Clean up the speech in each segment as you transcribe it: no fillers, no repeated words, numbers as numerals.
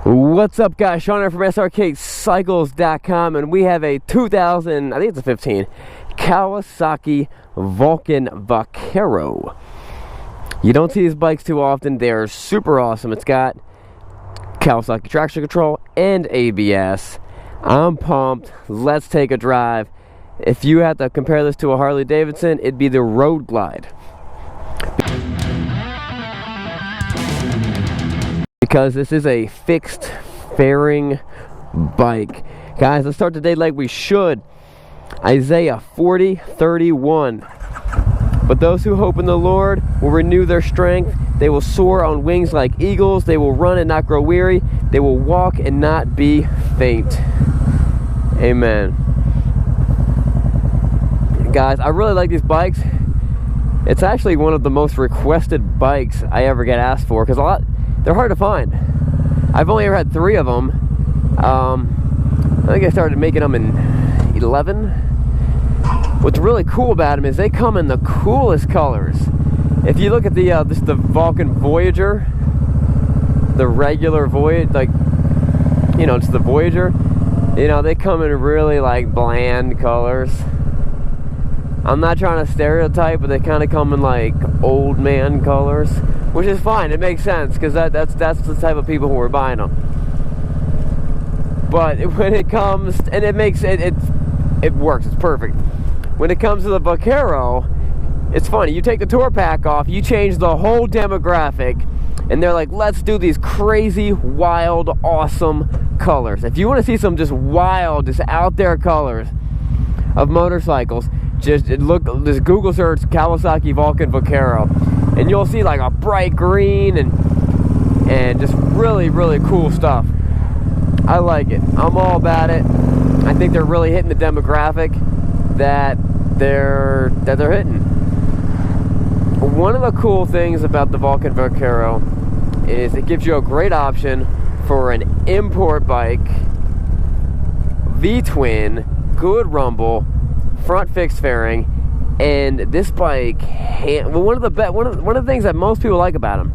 What's up, guys? Sean here from Srkcycles.com, and we have a 2000, I think it's a 15, Kawasaki Vulcan Vaquero. You don't see these bikes too often. They're super awesome. It's got Kawasaki traction control and ABS. I'm pumped. Let's take a drive. If you had to compare this to a Harley Davidson, it'd be the Road Glide. Because this is a fixed fairing bike. Guys, let's start the day like we should. Isaiah 40:31. But those who hope in the Lord will renew their strength. They will soar on wings like eagles. They will run and not grow weary. They will walk and not be faint. Amen. Guys, I really like these bikes. It's actually one of the most requested bikes I ever get asked for, because they're hard to find. I've only ever had 3 of them. I think I started making them in 11. What's really cool about them is they come in the coolest colors. If you look at the Vulcan Voyager, the regular Voyager, like, you know, it's the Voyager. You know, they come in really like bland colors. I'm not trying to stereotype, but they kind of come in like old man colors, which is fine. It makes sense, because that's the type of people who are buying them. But when it comes, and it works. It's perfect. When it comes to the Vaquero, it's funny. You take the tour pack off, you change the whole demographic, and they're like, let's do these crazy, wild, awesome colors. If you want to see some just wild, just out there colors of motorcycles, just Google search Kawasaki Vulcan Vaquero, and you'll see like a bright green and just really, really cool stuff. I like it. I'm all about it. I think they're really hitting the demographic that they're hitting. One of the cool things about the Vulcan Vaquero is it gives you a great option for an import bike, V-twin, good rumble, front fixed fairing, and this bike, one of the things that most people like about them,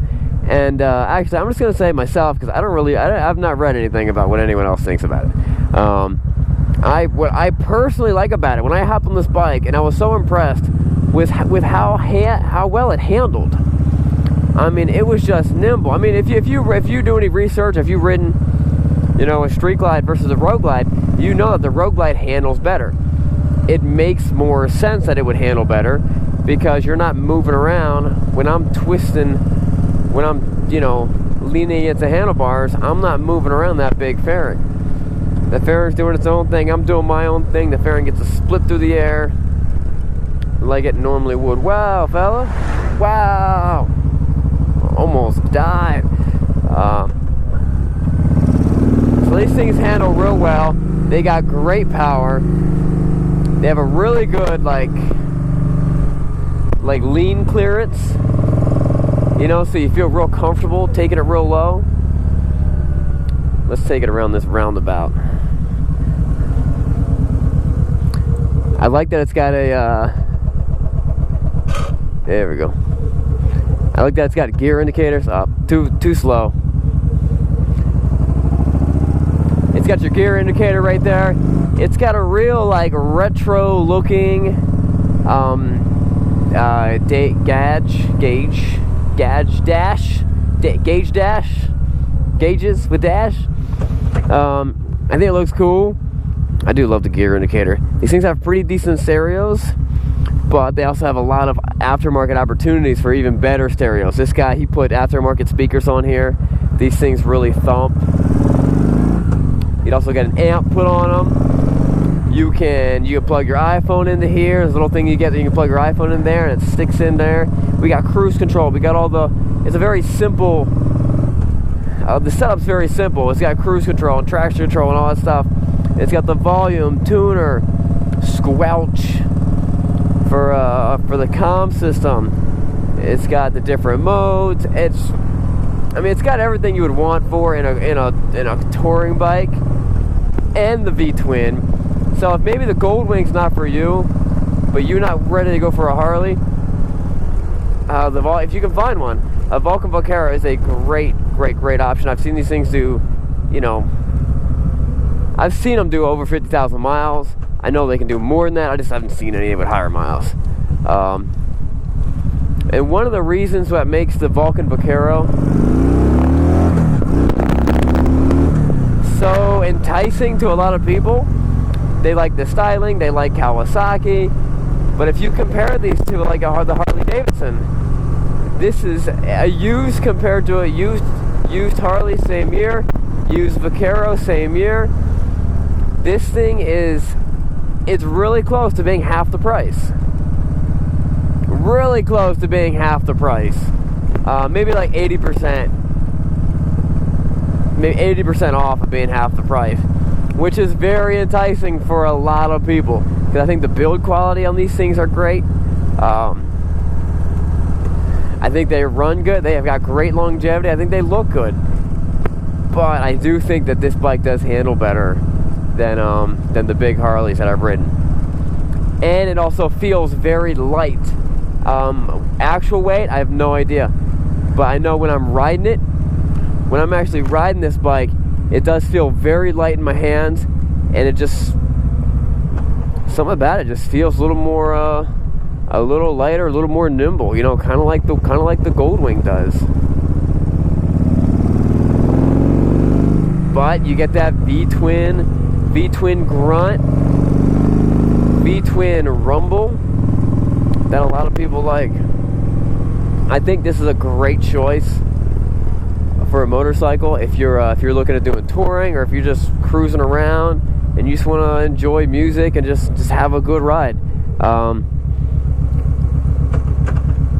and actually I'm just gonna say myself, because I've not read anything about what anyone else thinks about it. What I personally like about it, when I hopped on this bike, and I was so impressed with how well it handled. I mean, it was just nimble. I mean, if you do any research, if you've ridden, you know, a street glide versus a road glide, you know that the road glide handles better. It makes more sense that it would handle better, because you're not moving around. When I'm twisting, when I'm, you know, leaning against the handlebars, I'm not moving around that big fairing. The fairing's doing its own thing. I'm doing my own thing. The fairing gets to split through the air like it normally would. Wow, fella. Wow. Almost died. So these things handle real well. They got great power. They have a really good like lean clearance, you know, so you feel real comfortable taking it real low. Let's take it around this roundabout. I like that it's got a there we go. I like that it's got gear indicators. Up, too slow. It's got your gear indicator right there. It's got a real like retro looking gauges with dash. I think it looks cool. I do love the gear indicator. These things have pretty decent stereos, but they also have a lot of aftermarket opportunities for even better stereos. This guy, he put aftermarket speakers on here. These things really thump. You'd also get an amp put on them. You can plug your iPhone into here. There's a little thing you get that you can plug your iPhone in there, and it sticks in there. We got cruise control. We got all the. It's a very simple. The setup's very simple. It's got cruise control and traction control and all that stuff. It's got the volume, tuner, squelch for the comm system. It's got the different modes. I mean, it's got everything you would want for in a touring bike, and the V-twin. So if maybe the Goldwing's not for you, but you're not ready to go for a Harley, if you can find one, a Vulcan Vaquero is a great option. I've seen these things do you know, I've seen them do over 50,000 miles. I know they can do more than that. I just haven't seen any with higher miles. And one of the reasons that makes the Vulcan Vaquero so enticing to a lot of people, they like the styling, they like Kawasaki, but if you compare these to like the Harley Davidson, this is a used compared to a used Harley, same year, used Vaquero, same year. This thing it's really close to being half the price. Really close to being half the price. Maybe like 80%. Maybe 80% off of being half the price, which is very enticing for a lot of people, because I think the build quality on these things are great. I think they run good. They have got great longevity. I think they look good, but I do think that this bike does handle better than the big Harleys that I've ridden, and it also feels very light. Actual weight, I have no idea, but I know when I'm riding it, when I'm actually riding this bike, it does feel very light in my hands, and it just, something about it just feels a little more, a little lighter, a little more nimble. You know, kind of like the Goldwing does. But you get that V-twin grunt, V-twin rumble that a lot of people like. I think this is a great choice for a motorcycle if you're looking at doing touring, or if you're just cruising around and you just want to enjoy music and just have a good ride. But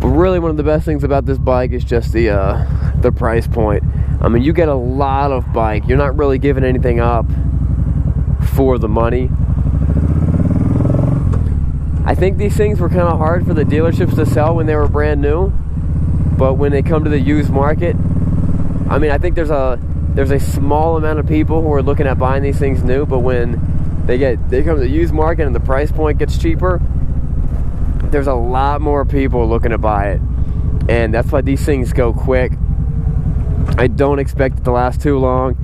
really, one of the best things about this bike is just the price point. I mean, you get a lot of bike. You're not really giving anything up for the money. I think these things were kind of hard for the dealerships to sell when they were brand new, but when they come to the used market, I mean, I think there's a small amount of people who are looking at buying these things new, but when they come to the used market and the price point gets cheaper, there's a lot more people looking to buy it, and that's why these things go quick. I don't expect it to last too long.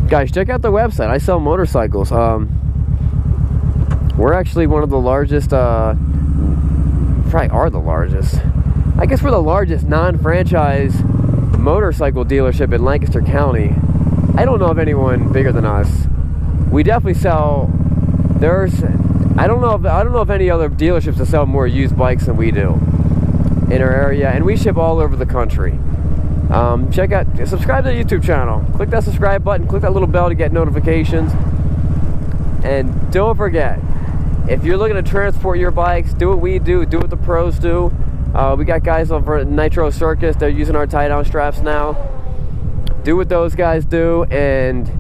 Guys, check out the website. I sell motorcycles. We're actually one of the largest, probably are the largest. I guess we're the largest non-franchise motorcycle dealership in Lancaster County. I don't know of anyone bigger than us. We definitely sell, I don't know of any other dealerships that sell more used bikes than we do in our area, and we ship all over the country. Subscribe to the YouTube channel. Click that subscribe button, click that little bell to get notifications. And don't forget, if you're looking to transport your bikes, do what we do what the pros do. We got guys over at Nitro Circus, they're using our tie-down straps now. Do what those guys do and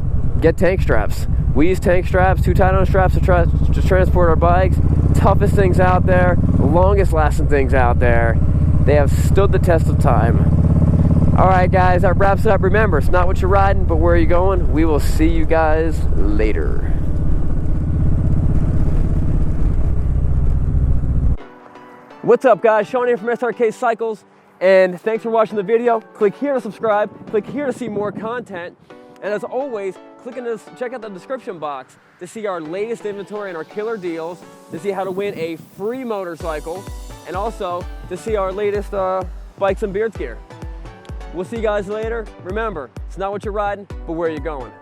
get tank straps. We use tank straps, 2 tie-down straps to transport our bikes. Toughest things out there, longest lasting things out there. They have stood the test of time. Alright guys, that wraps it up. Remember, it's not what you're riding, but where you're going. We will see you guys later. What's up guys, Sean here from Srkcycles, and thanks for watching the video. Click here to subscribe, click here to see more content, and as always, check out the description box to see our latest inventory and our killer deals, to see how to win a free motorcycle, and also to see our latest bikes and beards gear. We'll see you guys later. Remember, it's not what you're riding, but where you're going.